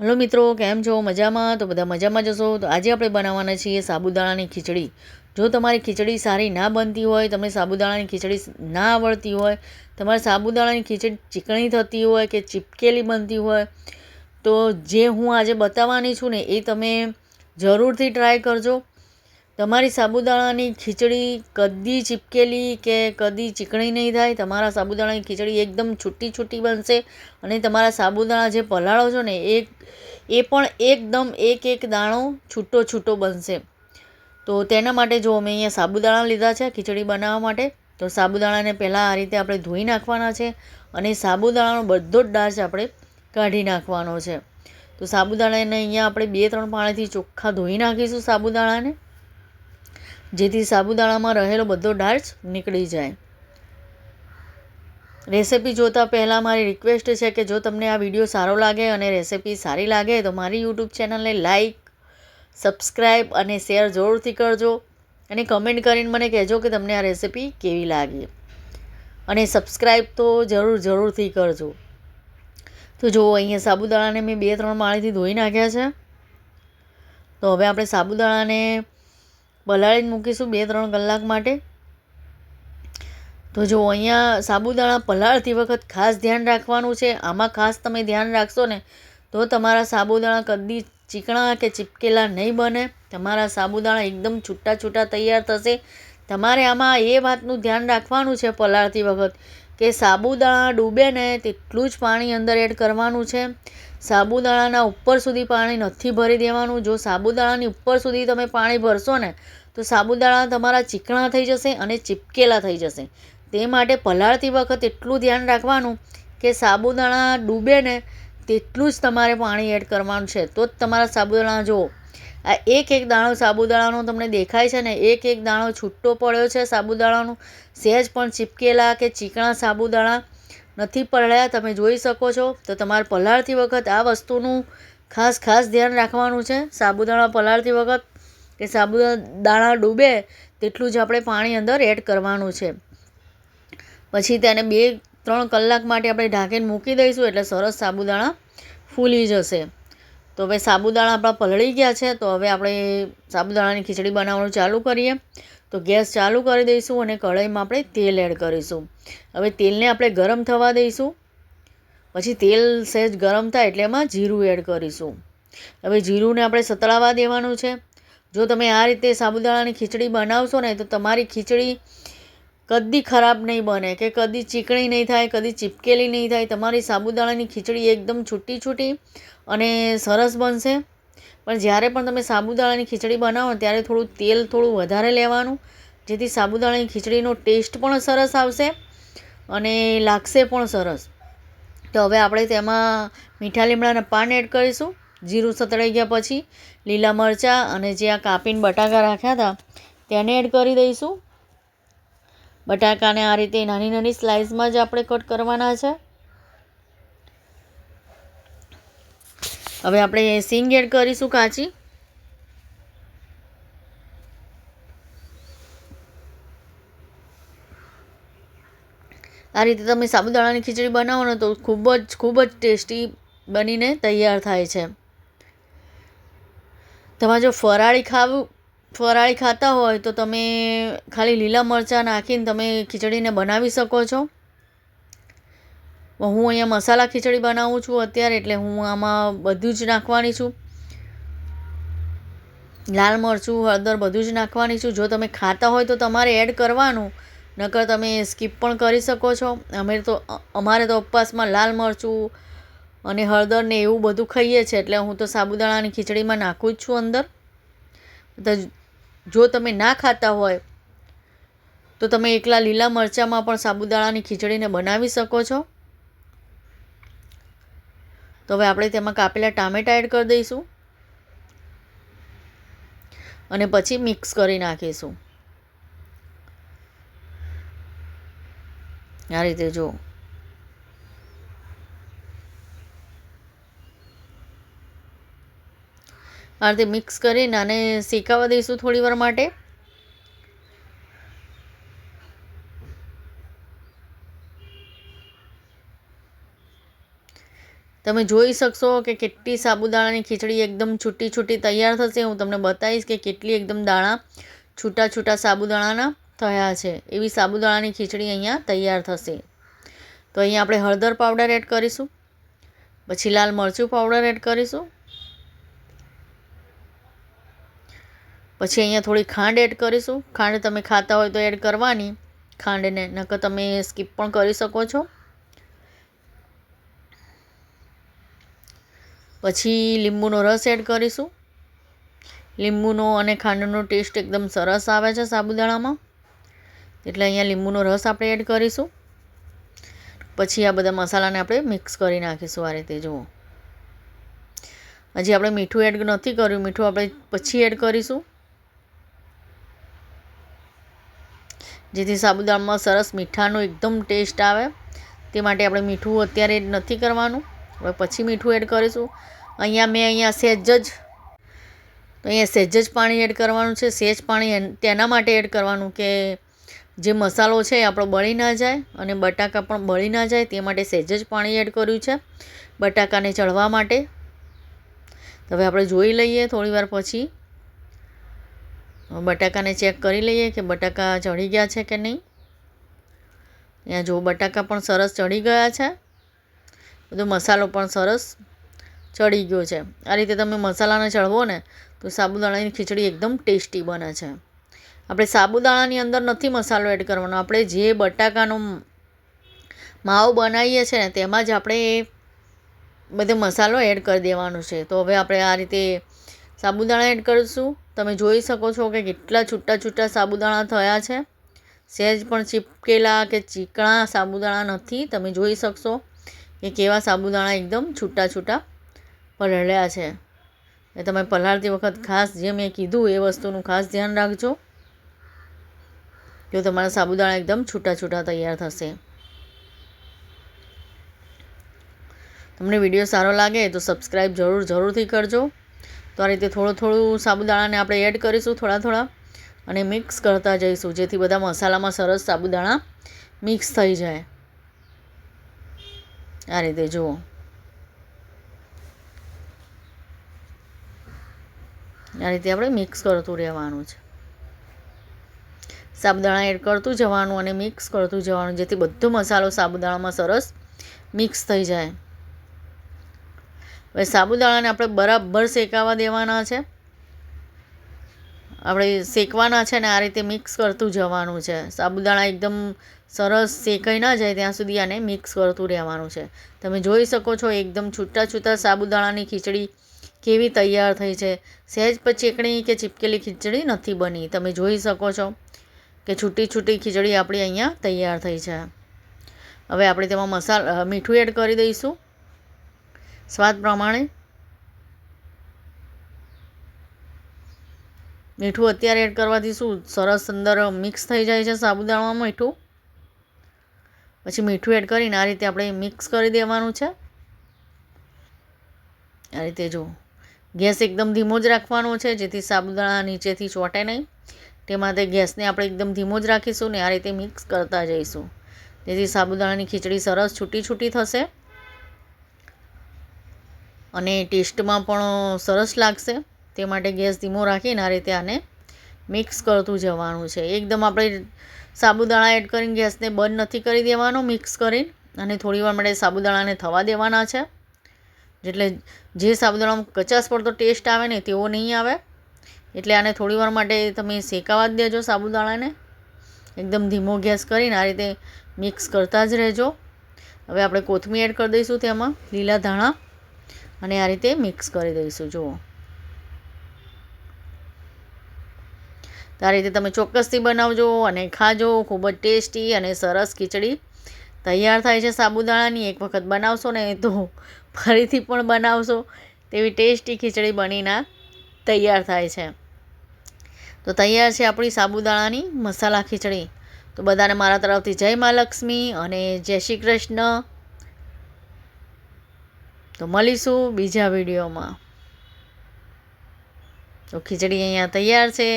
Hello મિત્રો, કેમ છો? મજામાં? તો બધા મજામાં જશો. તો આજે આપણે બનાવવાના છીએ સાબુદાણાની ખીચડી. જો તમારી ખીચડી સારી ના બનતી હોય, તમને સાબુદાણાની ખીચડી ના આવડતી હોય, તમારે સાબુદાણાની ખીચડી ચીકણી થતી હોય કે ચીપકેલી બનતી હોય, તો જે હું આજે બતાવવાની છું ને એ તમે જરૂરથી ટ્રાય કરજો. તમારી સાબુદાણાની ખીચડી કદી ચીપકેલી કે કદી ચીકણી નહીં થાય. તમારા સાબુદાણાની ખીચડી એકદમ છૂટી છૂટી બનશે અને તમારા સાબુદાણા જે પલાળો છો ને એ પણ એકદમ એક એક દાણો છૂટો છૂટો બનશે. તો તેના માટે જો મેં અહીંયા સાબુદાણા લીધા છે ખીચડી બનાવવા માટે. તો સાબુદાણાને પહેલાં આ રીતે આપણે ધોઈ નાખવાના છે અને સાબુદાણાનો બધો જ ડાશ આપણે કાઢી નાખવાનો છે. તો સાબુદાણાને અહીંયા આપણે 2-3 પાણીથી ચોખ્ખા ધોઈ નાખીશું સાબુદાણાને, જેથી સાબુદાણામાં રહેલો બધો ડાર્ચ નીકળી જાય. રેસિપી જોતાં પહેલાં મારી રિક્વેસ્ટ છે કે જો તમને આ વિડીયો સારો લાગે અને રેસિપી સારી લાગે તો મારી યુટ્યુબ ચેનલને લાઈક, સબસ્ક્રાઈબ અને શેર જરૂરથી કરજો અને કમેન્ટ કરીને મને કહેજો કે તમને આ રેસિપી કેવી લાગી અને સબસ્ક્રાઈબ તો જરૂરથી કરજો. તો જુઓ, અહીંયા સાબુદાણાને મેં 2-3 પાણીથી ધોઈ નાખ્યા છે. તો હવે આપણે સાબુદાણાને પલાળીને મૂકીશું 2-3 કલાક માટે. તો જો અહીંયા સાબુદાણા પલાળતી વખત ખાસ ધ્યાન રાખવાનું છે. આમાં ખાસ તમે ધ્યાન રાખશો ને તો તમારા સાબુદાણા કદી ચીકણા કે ચીપકેલા નહીં બને. તમારા સાબુદાણા એકદમ છૂટા છૂટા તૈયાર થશે. તમારે આમાં એ વાતનું ધ્યાન રાખવાનું છે પલાળતી વખત કે સાબુદાણા ડૂબે ને તેટલું જ પાણી અંદર એડ કરવાનું છે. સાબુદાણાના ઉપર સુધી પાણી નથી ભરી દેવાનું. જો સાબુદાણાની ઉપર સુધી તમે પાણી ભરશો ને તો સાબુદાણા તમારા ચીકણા થઈ જશે અને ચીપકેલા થઈ જશે. તે માટે પલાળતી વખત એટલું ધ્યાન રાખવાનું કે સાબુદાણા ડૂબે ને તેટલું જ તમારે પાણી એડ કરવાનું છે. તો જ તમારા સાબુદાણા, જુઓ આ એક એક દાણો સાબુદાણાનો તમને દેખાય છે ને, એક એક દાણો છૂટો પડ્યો છે સાબુદાણાનો. સહેજ પણ ચીપકેલા કે ચીકણા સાબુદાણા નથી પલળ્યા, તમે જોઈ શકો છો. તો તમારે પલાળતી વખત આ વસ્તુનું ખાસ ધ્યાન રાખવાનું છે. સાબુદાણા પલાળતી વખત કે સાબુદાણા ડૂબે તેટલું જ આપણે પાણી અંદર એડ કરવાનું છે. પછી તેને 2-3 કલાક માટે આપણે ઢાંકીને મૂકી દઈશું એટલે સરસ સાબુદાણા ફૂલી જશે. તો હવે સાબુદાણા આપણા પલળી ગયા છે. તો હવે આપણે સાબુદાણાની ખીચડી બનાવવાનું ચાલુ કરીએ. તો ગેસ ચાલુ કરી દઈશું અને કઢાઈમાં આપણે તેલ એડ કરીશું. હવે તેલને આપણે ગરમ થવા દઈશું. પછી તેલ સહેજ ગરમ થાય એટલે એમાં જીરું એડ કરીશું. હવે જીરુંને આપણે સતળાવા દેવાનું છે. જો તમે આ રીતે સાબુદાણાની ખીચડી બનાવશો ને તો તમારી ખીચડી કદી ખરાબ નહીં બને કે કદી ચીકણી નહીં થાય, કદી ચીપકેલી નહીં થાય. તમારી સાબુદાણાની ખીચડી એકદમ છૂટી છૂટી અને સરસ બનશે. પણ જ્યારે પણ તમે સાબુદાણાની ખીચડી બનાવો ત્યારે તેલ થોડું વધારે લેવાનું, જેથી સાબુદાણાની ખીચડીનો ટેસ્ટ પણ સરસ આવશે અને લાગશે પણ સરસ. તો હવે આપણે તેમાં મીઠા લીમડાના પાન એડ કરીશું. જીરું સતળાઈ ગયા પછી લીલા મરચાં અને જે આ કાપીને બટાકા રાખ્યા હતા તેને એડ કરી દઈશું. બટાકાને આ રીતે નાની નાની સ્લાઇસમાં જ આપણે કટ કરવાના છે. હવે આપણે સિંગ એડ કરીશું કાચી. આ રીતે તમે સાબુદાણાની ખીચડી બનાવો ને તો ખૂબ જ ટેસ્ટી બનીને તૈયાર થાય છે. તમારે જો ફરાળી ખાતા હોય તો તમે ખાલી લીલા મરચાં નાખીને તમે ખીચડીને બનાવી શકો છો. હું અહીંયા મસાલા ખીચડી બનાવું છું અત્યારે, એટલે હું આમાં બધું જ નાખવાની છું. લાલ મરચું, હળદર બધું જ નાખવાની છું. જો તમે ખાતા હોય તો તમારે એડ કરવાનું, નકર તમે સ્કીપ પણ કરી શકો છો. અમારે તો ઉપવાસમાં લાલ મરચું અને હળદર ને એવું બધું ખાઈએ છીએ, એટલે હું તો સાબુદાણાની ખીચડીમાં નાખું જ છું અંદર. તો જો તમે ના ખાતા હોય તો તમે એકલા લીલા મરચાંમાં પણ સાબુદાણાની ખીચડીને બનાવી શકો છો. તો હવે આપણે તેમાં કાપેલા ટામેટાં એડ કરી દઈશું અને પછી મિક્સ કરી નાખીશું. આ રીતે જો આ રીતે મિક્સ કરીને આને શેકાવા દઈશું થોડી વાર માટે. તમે જોઈ શકશો કે કેટલી સાબુદાણાની ખીચડી એકદમ છૂટી છૂટી તૈયાર થશે. હું તમને બતાવીશ કે કેટલી એકદમ દાણા છૂટા છૂટા સાબુદાણાના થયા છે. એવી સાબુદાણાની ખીચડી અહીંયા તૈયાર થશે. તો અહીંયા આપણે હળદર પાવડર એડ કરીશું, પછી લાલ મરચું પાવડર એડ કરીશું, પછી અહીંયા થોડી ખાંડ એડ કરીશું. ખાંડ તમે ખાતા હોય તો એડ કરવાની ખાંડને, નકર તમે સ્કીપ પણ કરી શકો છો. પછી લીંબુનો રસ એડ કરીશું. લીંબુનો અને ખાંડનો ટેસ્ટ એકદમ સરસ આવે છે સાબુદાણામાં, એટલે અહીંયા લીંબુનો રસ આપણે એડ કરીશું. પછી આ બધા મસાલાને આપણે મિક્સ કરી નાખીશું આ રીતે. જુઓ, હજી આપણે મીઠું એડ નથી કર્યું, મીઠું આપણે પછી એડ કરીશું, જેથી સાબુદાણામાં સરસ મીઠાનો એકદમ ટેસ્ટ આવે. તે માટે આપણે મીઠું અત્યારે એડ નથી કરવાનું, હવે પછી મીઠું એડ કરીશું. અહીંયા સહેજ જ પાણી એડ કરવાનું છે. સહેજ પાણી તેના માટે એડ કરવાનું કે જે મસાલો છે એ આપણો બળી ના જાય અને બટાકા પણ બળી ના જાય, તે માટે સહેજ જ પાણી એડ કર્યું છે બટાકાને ચડવા માટે. હવે આપણે જોઈ લઈએ થોડી વાર પછી, બટાકાને ચેક કરી લઈએ કે બટાકા ચડી ગયા છે કે નહીં. અહીંયા જો બટાકા પણ સરસ ચડી ગયા છે, બધો મસાલો પણ સરસ ચડી ગયો છે. આ રીતે તમે મસાલાને ચડવો ને તો સાબુદાણાની ખીચડી એકદમ ટેસ્ટી બને છે. આપણે સાબુદાણાની અંદર નથી મસાલો એડ કરવાનો, આપણે જે બટાકાનો માવો બનાવીએ છીએ ને તેમાં જ આપણે બધો મસાલો એડ કરી દેવાનો છે. તો હવે આપણે આ રીતે સાબુદાણા એડ કરીશું. તમે જોઈ શકો છો કે કેટલા છૂટા છૂટા સાબુદાણા થયા છે, સહેજ પણ ચીપકેલા કે ચીકણા સાબુદાણા નથી. તમે જોઈ શકશો કે કેવા સાબુદાણા એકદમ છૂટા છૂટા પલળ્યા છે. એ તમે પલાળતી વખત ખાસ જે મેં કીધું એ વસ્તુનું ખાસ ધ્યાન રાખજો, જો તમારા સાબુદાણા એકદમ છૂટા છૂટા તૈયાર થશે. તમને વિડીયો સારો લાગે તો સબસ્ક્રાઈબ જરૂરથી કરજો. તો આ રીતે થોડું સાબુદાણાને આપણે એડ કરીશું થોડા અને મિક્સ કરતા જઈશું, જેથી બધા મસાલામાં સરસ સાબુદાણા મિક્સ થઈ જાય. આ રીતે જુઓ, આ રીતે આપણે મિક્સ કરતું રહેવાનું છે. સાબુદાણા એડ કરતું જવાનું અને મિક્સ કરતું જવાનું, જેથી બધો મસાલો સાબુદાણામાં સરસ મિક્સ થઈ જાય. હવે સાબુદાણાને આપણે બરાબર શેકાવા દેવાના છે, આપણે શેકવાના છે ને આ રીતે મિક્સ કરતું જવાનું છે. સાબુદાણા એકદમ સરસ શેકાઈ ના જાય ત્યાં સુધી આને મિક્સ કરતું રહેવાનું છે. તમે જોઈ શકો છો એકદમ છૂટા છૂટા સાબુદાણાની ખીચડી કેવી તૈયાર થઈ છે. સહેજ પણ ચીકણી કે ચીપકેલી ખીચડી નથી બની. તમે જોઈ શકો છો કે છૂટી ખીચડી આપણી અહીંયા તૈયાર થઈ છે. હવે આપણે તેમાં મીઠું એડ કરી દઈશું સ્વાદ પ્રમાણે. મીઠું અત્યારે એડ કરવાથી શું સરસ અંદર મિક્સ થઈ જાય છે સાબુદાણામાં મીઠું. પછી મીઠું એડ કરીને આ રીતે આપણે મિક્સ કરી દેવાનું છે. આ રીતે જો, ગેસ એકદમ ધીમો જ રાખવાનો છે, જેથી સાબુદાણા નીચેથી ચોંટે નહીં. તે માટે ગેસને આપણે એકદમ ધીમો જ રાખીશું ને આ રીતે મિક્સ કરતા જઈશું, જેથી સાબુદાણાની ખીચડી સરસ છૂટી થશે અને ટેસ્ટમાં પણ સરસ લાગશે. તે માટે ગેસ ધીમો રાખીને આ રીતે આને મિક્સ કરતું જવાનું છે. એકદમ આપણે સાબુદાણા એડ કરીને ગેસને બંધ નથી કરી દેવાનો, મિક્સ કરીને અને થોડીવાર માટે સાબુદાણાને થવા દેવાના છે, એટલે જે સાબુદાણામાં કચાશ પડતો ટેસ્ટ આવે ને તેવો નહીં આવે. એટલે આને થોડીવાર માટે તમે શેકાવા જ દેજો સાબુદાણાને. એકદમ ધીમો ગેસ કરીને આ રીતે મિક્સ કરતા જ રહેજો. હવે આપણે કોથમીર એડ કરી દઈશું તેમાં, લીલા ધાણા, અને આ રીતે મિક્સ કરી દઈશું. જુઓ, તો આ રીતે તમે ચોક્કસથી બનાવજો અને ખાજો. ખૂબ જ ટેસ્ટી અને સરસ ખીચડી તૈયાર થાય છે સાબુદાણાની. એક વખત બનાવશો ને તો ફરીથી પણ બનાવશો તેવી ટેસ્ટી ખીચડી બનીને તૈયાર થાય છે. તો તૈયાર છે આપણી સાબુદાણાની મસાલા ખીચડી. તો બધાને મારા તરફથી જય મા લક્ષ્મી અને જય શ્રી કૃષ્ણ. તો મળીશું બીજા વિડીયોમાં. તો ખીચડી અહીંયા તૈયાર છે.